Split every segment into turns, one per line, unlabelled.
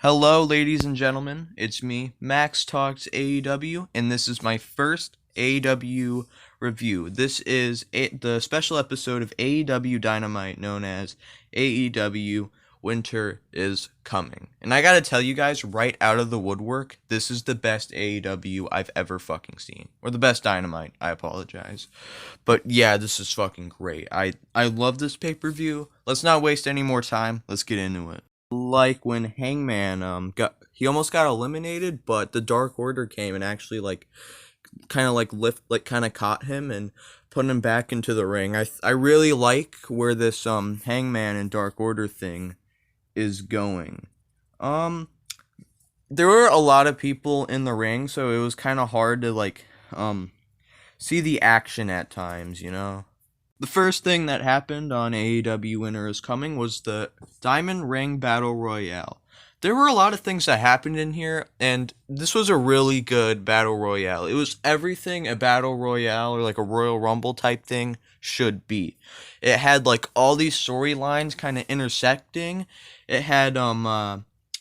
Hello, ladies and gentlemen. It's me, Max Talks AEW, and this is my first AEW review. This is the special episode of AEW Dynamite known as AEW Winter is Coming. And I gotta tell you guys, right out of the woodwork, this is the best AEW I've ever fucking seen. Or the best Dynamite, I apologize. But yeah, this is fucking great. I love this pay-per-view. Let's not waste any more time. Let's get into it. Like when Hangman he almost got eliminated, but the Dark Order came and actually kind of caught him and put him back into the ring. I really like where this Hangman and Dark Order thing is going. There were a lot of people in the ring, so it was kind of hard to see the action at times, you know. The first thing that happened on AEW Winter is Coming was the Diamond Ring Battle Royale. There were a lot of things that happened in here, and this was a really good Battle Royale. It was everything a Battle Royale or like a Royal Rumble type thing should be. It had like all these storylines kind of intersecting. It had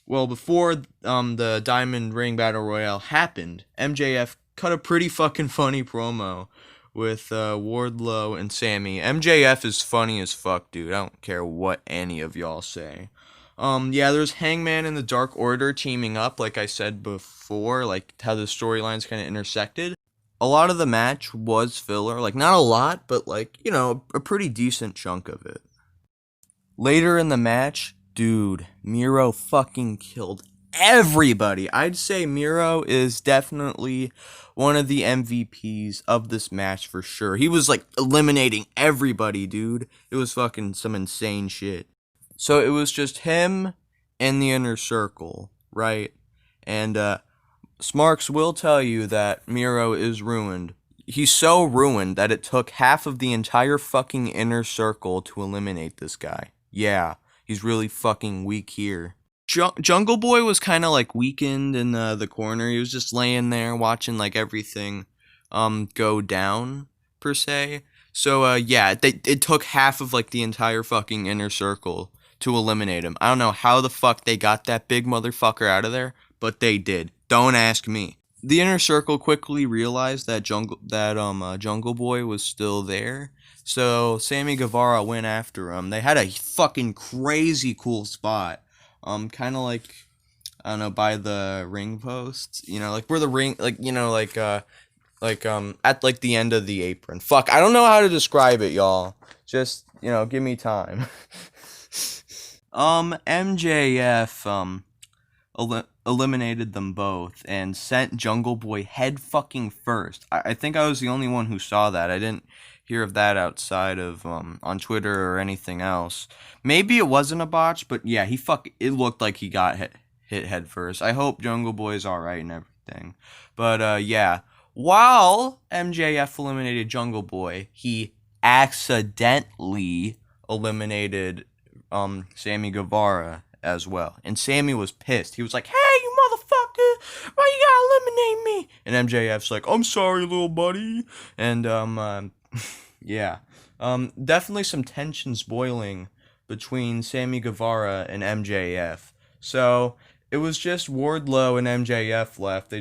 before the Diamond Ring Battle Royale happened, MJF cut a pretty fucking funny promo with Wardlow and Sammy. MJF is funny as fuck, dude. I don't care what any of y'all say. There's Hangman and the Dark Order teaming up, like I said before, like how the storylines kind of intersected. A lot of the match was filler, like not a lot, but like, you know, a pretty decent chunk of it. Later in the match, dude, Miro fucking killed everybody. I'd say Miro is definitely one of the MVPs of this match for sure. He was like eliminating everybody, dude. It was fucking some insane shit. So it was just him and the Inner Circle, right? And Smarks will tell you that Miro is ruined. He's so ruined that it took half of the entire fucking Inner Circle to eliminate this guy. Yeah, he's really fucking weak here. Jungle Boy was kind of like weakened in the corner. He was just laying there watching like everything go down per se. So it took half of like the entire fucking Inner Circle to eliminate him. I don't know how the fuck they got that big motherfucker out of there, but they did. Don't ask me. The Inner Circle quickly realized that Jungle Boy was still there. So Sammy Guevara went after him. They had a fucking crazy cool spot. Kind of like, I don't know, by the ring posts, you know, like where the ring, like, you know, at like the end of the apron. Fuck, I don't know how to describe it, y'all. Just, you know, give me time. MJF, eliminated them both and sent Jungle Boy head fucking first. I think I was the only one who saw that. I didn't hear of that outside of on Twitter or anything else. Maybe it wasn't a botch, but yeah, it looked like he got hit head first. I hope Jungle Boy's alright and everything. But while MJF eliminated Jungle Boy, he accidentally eliminated Sammy Guevara as well. And Sammy was pissed. He was like, "Hey, you motherfucker, why you gotta eliminate me?" And MJF's like, "I'm sorry, little buddy." And definitely some tensions boiling between Sammy Guevara and MJF. So it was just Wardlow and MJF left. They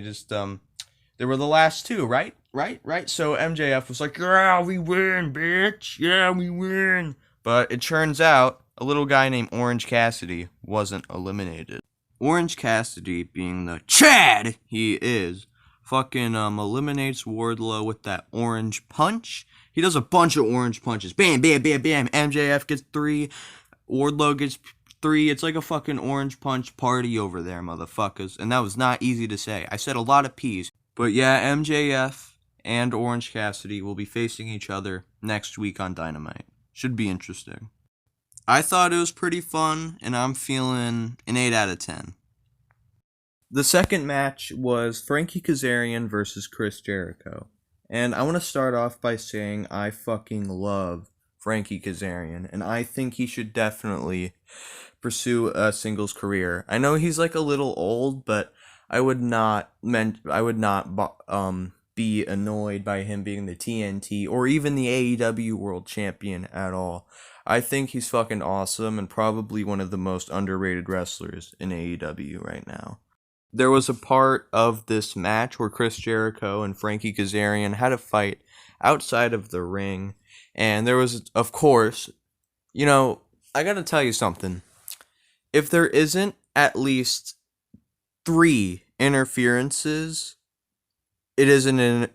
were the last two, right? Right. So MJF was like, "Yeah, we win, bitch. Yeah, we win." But it turns out a little guy named Orange Cassidy wasn't eliminated. Orange Cassidy, being the Chad he is, fucking eliminates Wardlow with that orange punch. He does a bunch of orange punches. Bam, bam, bam, bam. MJF gets 3. Wardlow gets 3. It's like a fucking orange punch party over there, motherfuckers. And that was not easy to say. I said a lot of P's. But yeah, MJF and Orange Cassidy will be facing each other next week on Dynamite. Should be interesting. I thought it was pretty fun, and I'm feeling an 8 out of 10. The second match was Frankie Kazarian versus Chris Jericho. And I want to start off by saying I fucking love Frankie Kazarian, and I think he should definitely pursue a singles career. I know he's like a little old, but I would not be annoyed by him being the TNT or even the AEW World Champion at all. I think he's fucking awesome and probably one of the most underrated wrestlers in AEW right now. There was a part of this match where Chris Jericho and Frankie Kazarian had a fight outside of the ring, and there was, of course, I gotta tell you something. If there isn't at least three interferences, it isn't an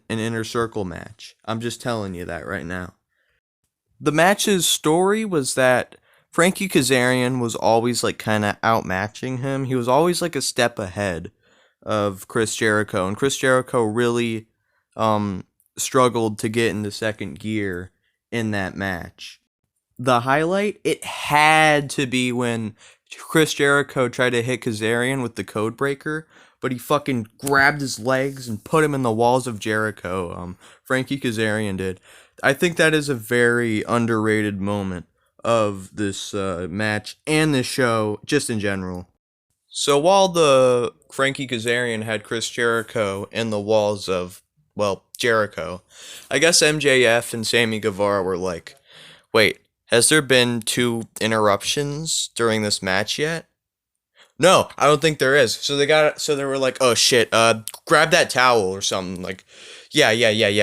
inner circle match. I'm just telling you that right now. The match's story was that Frankie Kazarian was always like kind of outmatching him. He was always like a step ahead of Chris Jericho, and Chris Jericho really struggled to get into second gear in that match. The highlight, it had to be when Chris Jericho tried to hit Kazarian with the code breaker, but he fucking grabbed his legs and put him in the walls of Jericho. Frankie Kazarian did. I think that is a very underrated moment of this match and this show, just in general. So while the Frankie Kazarian had Chris Jericho in the walls of, well, Jericho, I guess MJF and Sammy Guevara were like, wait, has there been two interruptions during this match yet? No, I don't think there is. So they were like, oh shit, grab that towel or something. Like, yeah.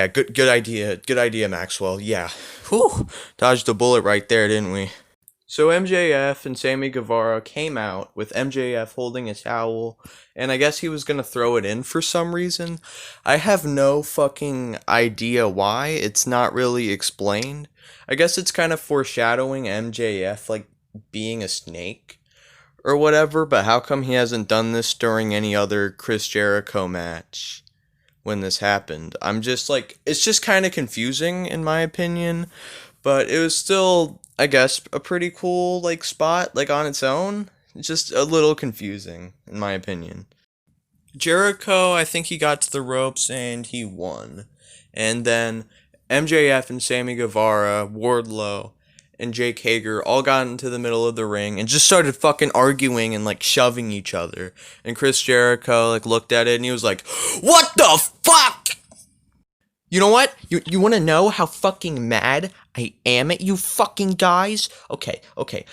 Good idea. Good idea, Maxwell. Yeah. Whew. Dodged a bullet right there, didn't we? So MJF and Sammy Guevara came out with MJF holding a towel, and I guess he was gonna throw it in for some reason. I have no fucking idea why. It's not really explained. I guess it's kind of foreshadowing MJF like being a snake or whatever, but how come he hasn't done this during any other Chris Jericho match when this happened? I'm just like, it's just kind of confusing in my opinion, but it was still, I guess, a pretty cool like spot like on its own. It's just a little confusing in my opinion. Jericho, I think he got to the ropes and he won. And then MJF and Sammy Guevara, Wardlow, and Jake Hager all got into the middle of the ring and just started fucking arguing and like shoving each other. And Chris Jericho like looked at it and he was like, "What the fuck?" You know what? You want to know how fucking mad I am at you fucking guys? Okay.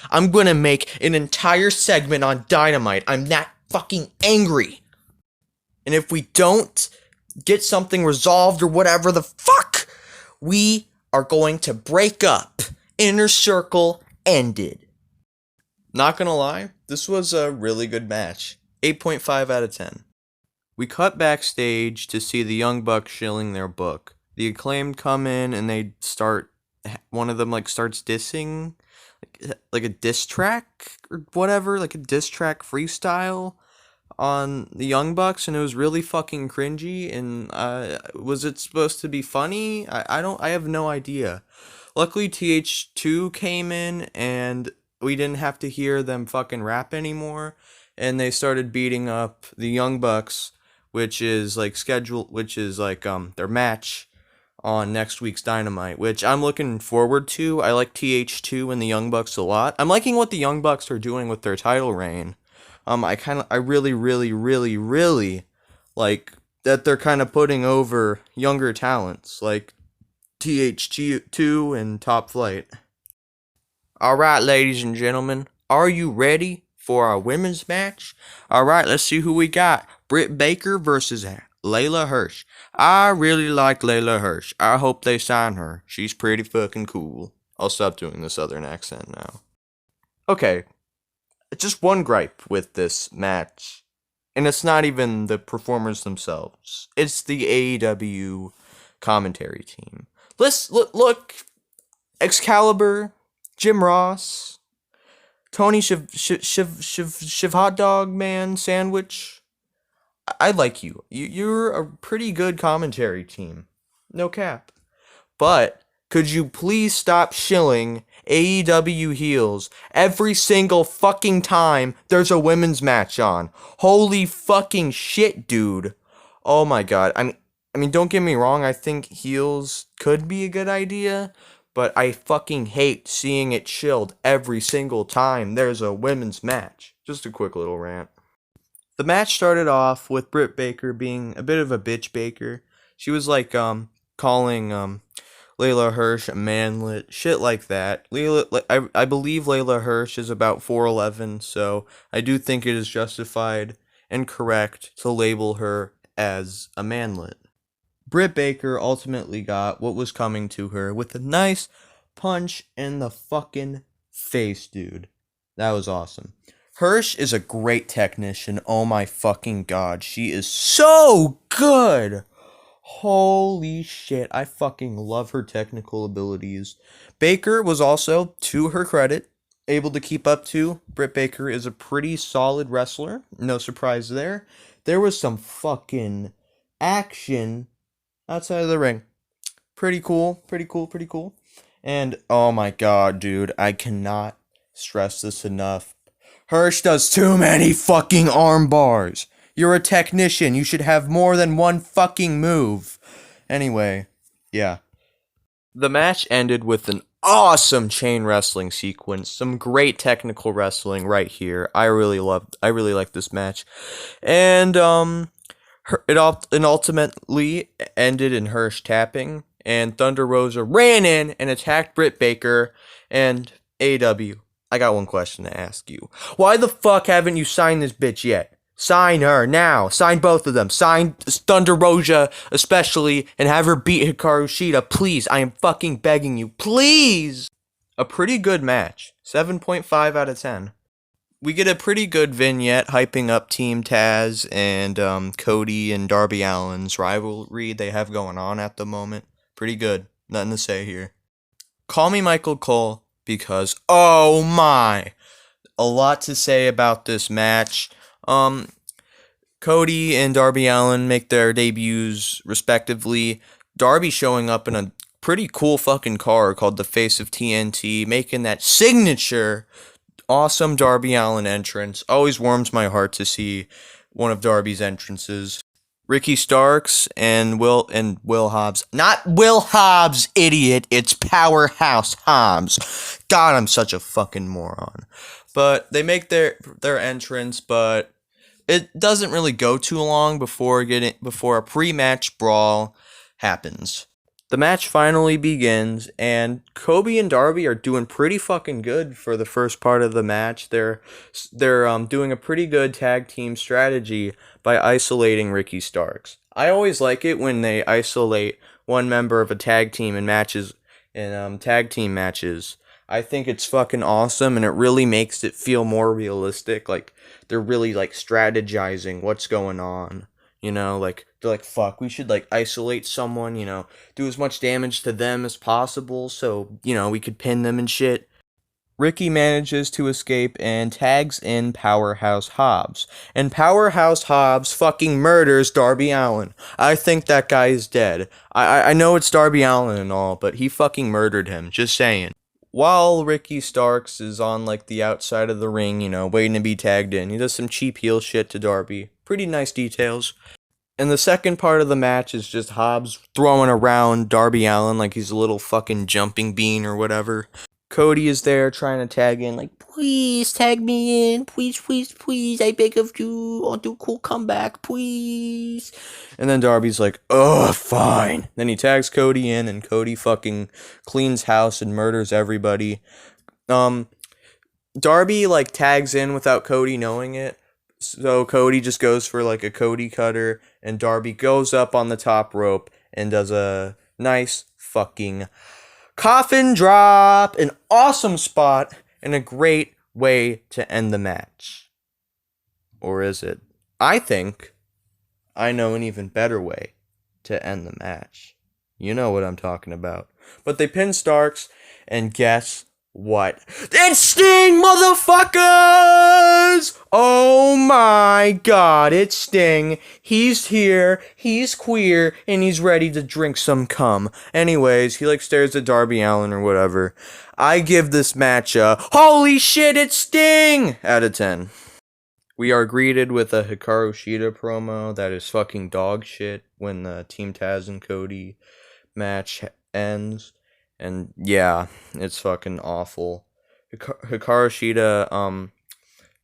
I'm going to make an entire segment on Dynamite. I'm that fucking angry. And if we don't get something resolved or whatever the fuck, we are going to break up. Inner Circle ended. Not gonna lie, this was a really good match. 8.5 out of 10. We cut backstage to see the Young Bucks shilling their book. The Acclaimed come in and they start, one of them like starts dissing, like a diss track or whatever, like a diss track freestyle on the Young Bucks, and it was really fucking cringy. And was it supposed to be funny? I have no idea. Luckily, TH2 came in and we didn't have to hear them fucking rap anymore, and they started beating up the Young Bucks, which is like their match on next week's Dynamite, which I'm looking forward to. I like TH2 and the Young Bucks a lot. I'm liking what the Young Bucks are doing with their title reign. I really like that they're kind of putting over younger talents like TH2 and Top Flight. Alright, ladies and gentlemen, are you ready for our women's match? Alright, let's see who we got. Britt Baker versus Layla Hirsch. I really like Layla Hirsch. I hope they sign her. She's pretty fucking cool. I'll stop doing the southern accent now. Okay, just one gripe with this match, and it's not even the performers themselves. It's the AEW commentary team. Look, Excalibur, Jim Ross, Tony Shiv Hot Dog Man Sandwich. I like you. You're a pretty good commentary team. No cap. But could you please stop shilling AEW heels every single fucking time there's a women's match on? Holy fucking shit, dude. Oh my god. I mean, don't get me wrong, I think heels could be a good idea, but I fucking hate seeing it shilled every single time there's a women's match. Just a quick little rant. The match started off with Britt Baker being a bit of a bitch baker. She was like calling Layla Hirsch a manlet, shit like that. I believe Layla Hirsch is about 4'11", so I do think it is justified and correct to label her as a manlet. Britt Baker ultimately got what was coming to her with a nice punch in the fucking face, dude. That was awesome. Hirsch is a great technician. Oh my fucking god. She is so good. Holy shit. I fucking love her technical abilities. Baker was also, to her credit, able to keep up to. Britt Baker is a pretty solid wrestler. No surprise there. There was some fucking action outside of the ring. Pretty cool, pretty cool, pretty cool. And oh my god, dude, I cannot stress this enough. Hirsch does too many fucking arm bars. You're a technician. You should have more than one fucking move. Anyway, yeah. The match ended with an awesome chain wrestling sequence. Some great technical wrestling right here. I really like this match. And it ultimately ended in Hirsch tapping, and Thunder Rosa ran in and attacked Britt Baker. And AEW, I got one question to ask you. Why the fuck haven't you signed this bitch yet? Sign her now. Sign both of them. Sign Thunder Rosa especially, and have her beat Hikaru Shida. Please, I am fucking begging you. Please! A pretty good match. 7.5 out of 10. We get a pretty good vignette hyping up Team Taz and Cody and Darby Allin's rivalry they have going on at the moment. Pretty good. Nothing to say here. Call me Michael Cole because, oh my, a lot to say about this match. Cody and Darby Allin make their debuts respectively. Darby showing up in a pretty cool fucking car called the Face of TNT, making that signature awesome Darby Allin entrance. Always warms my heart to see one of Darby's entrances. Ricky Starks and Will Hobbs. Not Will Hobbs, idiot. It's Powerhouse Hobbs. God, I'm such a fucking moron. But they make their entrance, but it doesn't really go too long before a pre-match brawl happens. The match finally begins, and Kobe and Darby are doing pretty fucking good for the first part of the match. They're doing a pretty good tag team strategy by isolating Ricky Starks. I always like it when they isolate one member of a tag team in matches, tag team matches. I think it's fucking awesome, and it really makes it feel more realistic. Like they're really like strategizing what's going on. You know, like, they're like, fuck, we should, like, isolate someone, you know, do as much damage to them as possible so, you know, we could pin them and shit. Ricky manages to escape and tags in Powerhouse Hobbs. And Powerhouse Hobbs fucking murders Darby Allin. I think that guy is dead. I know it's Darby Allin and all, but he fucking murdered him, just saying. While Ricky Starks is on, like, the outside of the ring, you know, waiting to be tagged in, he does some cheap heel shit to Darby. Pretty nice details. And the second part of the match is just Hobbs throwing around Darby Allin like he's a little fucking jumping bean or whatever. Cody is there trying to tag in, like, please tag me in, please, please, please, I beg of you, I'll do a cool comeback, please. And then Darby's like, ugh, fine. Then he tags Cody in, and Cody fucking cleans house and murders everybody. Darby, like, tags in without Cody knowing it. So Cody just goes for like a Cody cutter, and Darby goes up on the top rope and does a nice fucking coffin drop. An awesome spot and a great way to end the match. Or is it? I think I know an even better way to end the match. You know what I'm talking about. But they pin Starks, and guess what? It's Sting, motherfuckers! Oh my god, it's Sting. He's here, he's queer, and he's ready to drink some cum. Anyways, he like stares at Darby Allin or whatever. I give this match a holy shit, it's Sting out of 10. We are greeted with a Hikaru Shida promo that is fucking dog shit when the Team Taz and Cody match ends. And yeah, it's fucking awful. Hikaru Shida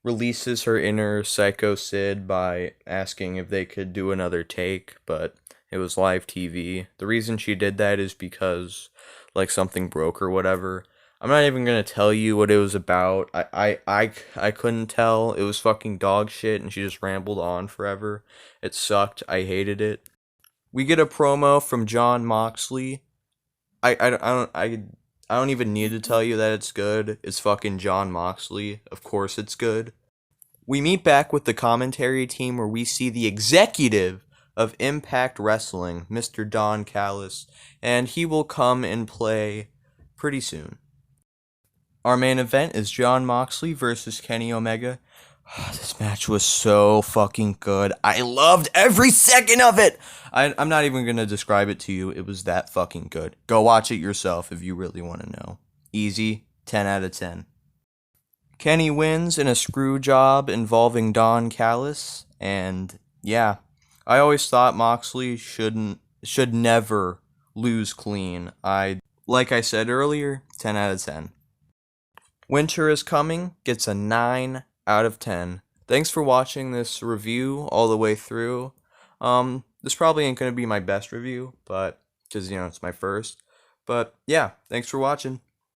releases her inner Psycho Sid by asking if they could do another take, but It was live TV. The reason she did that is because like something broke or whatever. I'm not even gonna tell you what it was about. I couldn't tell. It was fucking dog shit, and she just rambled on forever. It sucked. I hated it. We get a promo from John Moxley. I don't even need to tell you that it's good. It's fucking John Moxley. Of course it's good. We meet back with the commentary team where we see the executive of Impact Wrestling, Mr. Don Callis, and he will come and play pretty soon. Our main event is John Moxley versus Kenny Omega. This match was so fucking good. I loved every second of it. I'm not even going to describe it to you. It was that fucking good. Go watch it yourself if you really want to know. Easy, 10 out of 10. Kenny wins in a screw job involving Don Callis, and yeah, I always thought Moxley should never lose clean. Like I said earlier, 10 out of 10. Winter is Coming gets a 9 out of 10. Thanks for watching this review all the way through. This probably ain't gonna be my best review, but because it's my first. But yeah, thanks for watching.